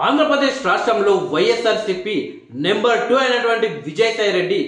ఆంధ్రప్రదేశ్ రాష్ట్రంలో వైఎస్ఆర్సీపీ నెంబర్ 2 అయినటువంటి విజయసాయి రెడ్డి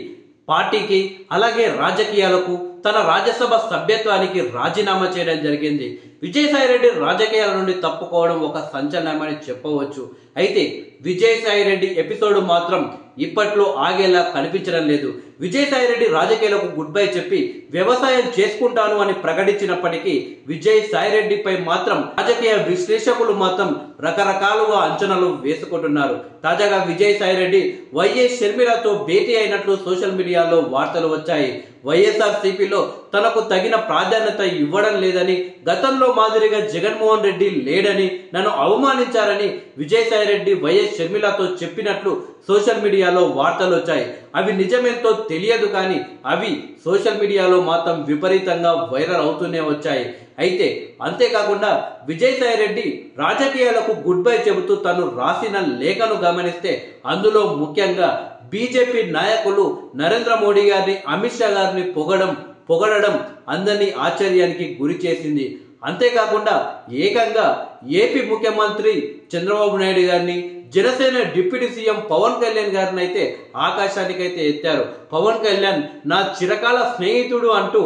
పార్టీకి అలాగే రాజకీయాలకు తన రాజ్యసభ సభ్యత్వానికి రాజీనామా చేయడం జరిగింది. విజయసాయి రెడ్డి రాజకీయాల నుండి తప్పుకోవడం ఒక సంచలనమని చెప్పవచ్చు. అయితే విజయసాయి రెడ్డి ఎపిసోడ్ మాత్రం ఇప్పట్లో ఆగేలా కనిపించడం లేదు. విజయసాయి రెడ్డి రాజకీయాలకు గుడ్ బై చెప్పి వ్యవసాయం చేసుకుంటాను అని ప్రకటించినప్పటికీ విజయసాయి రెడ్డిపై మాత్రం రాజకీయ విశ్లేషకులు మాత్రం రకరకాలుగా అంచనాలు వేసుకుంటున్నారు. తాజాగా విజయసాయి రెడ్డి వైఎస్ షర్మిలతో భేటీ అయినట్లు సోషల్ మీడియాలో వార్తలు వచ్చాయి. వైఎస్ఆర్సీపీలో తనకు తగిన ప్రాధాన్యత ఇవ్వడం లేదని, గతంలో మాదిరిగా జగన్మోహన్ రెడ్డి లేడని, నన్ను అవమానించారని విజయసాయి రెడ్డి వైఎస్ షర్మిలతో చెప్పినట్లు సోషల్ మీడియాలో వార్తలు వచ్చాయి. అవి నిజమేంతో తెలియదు కానీ అవి సోషల్ మీడియాలో మాత్రం విపరీతంగా వైరల్ అవుతూనే వచ్చాయి. అయితే అంతేకాకుండా విజయసాయి రెడ్డి రాజకీయాలకు గుడ్ బై చెబుతూ తను రాసిన లేఖను గమనిస్తే అందులో ముఖ్యంగా బీజేపీ నాయకులు నరేంద్ర మోడీ గారిని, అమిత్ షా గారిని పొగడడం అందరినీ ఆశ్చర్యానికి గురి చేసింది. అంతేకాకుండా ఏకంగా ఏపీ ముఖ్యమంత్రి చంద్రబాబు నాయుడు గారిని, జనసేన డిప్యూటీ సీఎం పవన్ కళ్యాణ్ గారిని అయితే ఆకాశానికైతే ఎత్తారు. పవన్ కళ్యాణ్ నా చిరకాల స్నేహితుడు అంటూ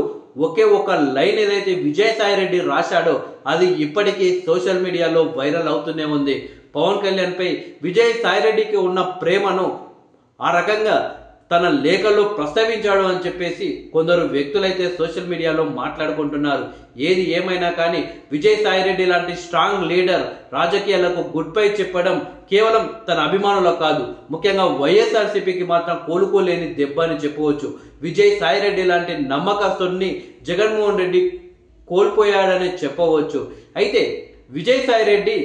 ఒకే ఒక లైన్ ఏదైతే విజయసాయి రెడ్డి రాశాడో అది ఇప్పటికీ సోషల్ మీడియాలో వైరల్ అవుతూనే ఉంది. పవన్ కళ్యాణ్ పై విజయసాయి రెడ్డికి ఉన్న ప్రేమను ఆ రకంగా తన లేఖలో ప్రస్తావించాడు అని చెప్పేసి కొందరు వ్యక్తులైతే సోషల్ మీడియాలో మాట్లాడుకుంటున్నారు. ఏది ఏమైనా కానీ విజయసాయి రెడ్డి లాంటి స్ట్రాంగ్ లీడర్ రాజకీయాలకు గుడ్ బై చెప్పడం కేవలం తన అభిమానులకు కాదు, ముఖ్యంగా వైఎస్ఆర్సీపీకి మాత్రం కోలుకోలేని దెబ్బ అని చెప్పవచ్చు. విజయసాయి రెడ్డి లాంటి నమ్మకస్తుడిని జగన్మోహన్ రెడ్డి కోల్పోయాడని చెప్పవచ్చు. అయితే విజయసాయి రెడ్డి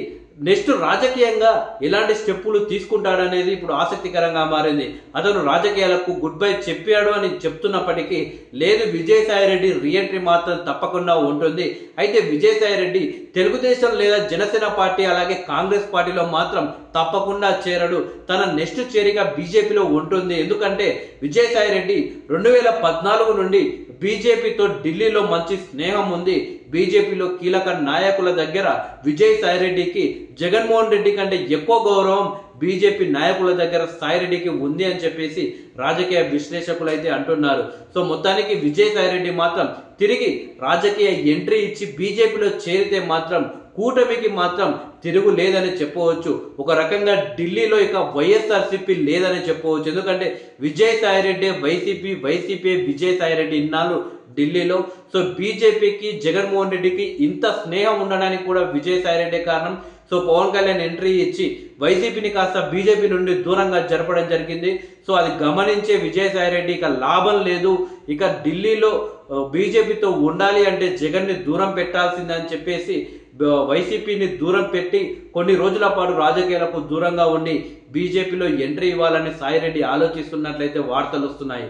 నెక్స్ట్ రాజకీయంగా ఎలాంటి స్టెప్పులు తీసుకుంటాడనేది ఇప్పుడు ఆసక్తికరంగా మారింది. అతను రాజకీయాలకు గుడ్ బై చెప్పాడు అని చెప్తున్నప్పటికీ లేదు, విజయసాయి రెడ్డి రీఎంట్రీ మాత్రం తప్పకుండా ఉంటుంది. అయితే విజయసాయి రెడ్డి తెలుగుదేశం లేదా జనసేన పార్టీ అలాగే కాంగ్రెస్ పార్టీలో మాత్రం తప్పకుండా చేరడు. తన నెక్స్ట్ చేరిక బీజేపీలో ఉంటుంది. ఎందుకంటే విజయసాయి రెడ్డి 2014 నుండి బీజేపీతో ఢిల్లీలో మంచి స్నేహం ఉంది. బీజేపీలో కీలక నాయకుల దగ్గర విజయసాయి రెడ్డికి జగన్మోహన్ రెడ్డి కంటే ఎక్కువ గౌరవం బీజేపీ నాయకుల దగ్గర సాయి రెడ్డికి ఉంది అని చెప్పేసి రాజకీయ విశ్లేషకులు అయితే అంటున్నారు. సో మొత్తానికి విజయసాయి రెడ్డి మాత్రం తిరిగి రాజకీయ ఎంట్రీ ఇచ్చి బీజేపీలో చేరితే మాత్రం కూటమికి మాత్రం తిరుగు లేదని చెప్పవచ్చు. ఒక రకంగా ఢిల్లీలో ఇక వైఎస్ఆర్సీపీ లేదని చెప్పవచ్చు. ఎందుకంటే విజయసాయి రెడ్డి వైసీపీ విజయసాయి రెడ్డి ఇన్నాళ్ళు ఢిల్లీలో. సో బీజేపీకి జగన్మోహన్ రెడ్డికి ఇంత స్నేహం ఉండడానికి కూడా విజయసాయి రెడ్డి కారణం. సో పవన్ కళ్యాణ్ ఎంట్రీ ఇచ్చి వైసీపీని కాస్త బీజేపీ నుండి దూరంగా జరపడం జరిగింది. సో అది గమనించే విజయసాయి రెడ్డి ఇక లాభం లేదు, ఇక ఢిల్లీలో బీజేపీతో ఉండాలి అంటే జగన్ని దూరం పెట్టాల్సిందని చెప్పేసి వైసీపీని దూరం పెట్టి కొన్ని రోజుల పాటు రాజకీయాలకు దూరంగా ఉండి బీజేపీలో ఎంట్రీ ఇవ్వాలని సాయి రెడ్డి ఆలోచిస్తున్నట్లయితే వార్తలు వస్తున్నాయి.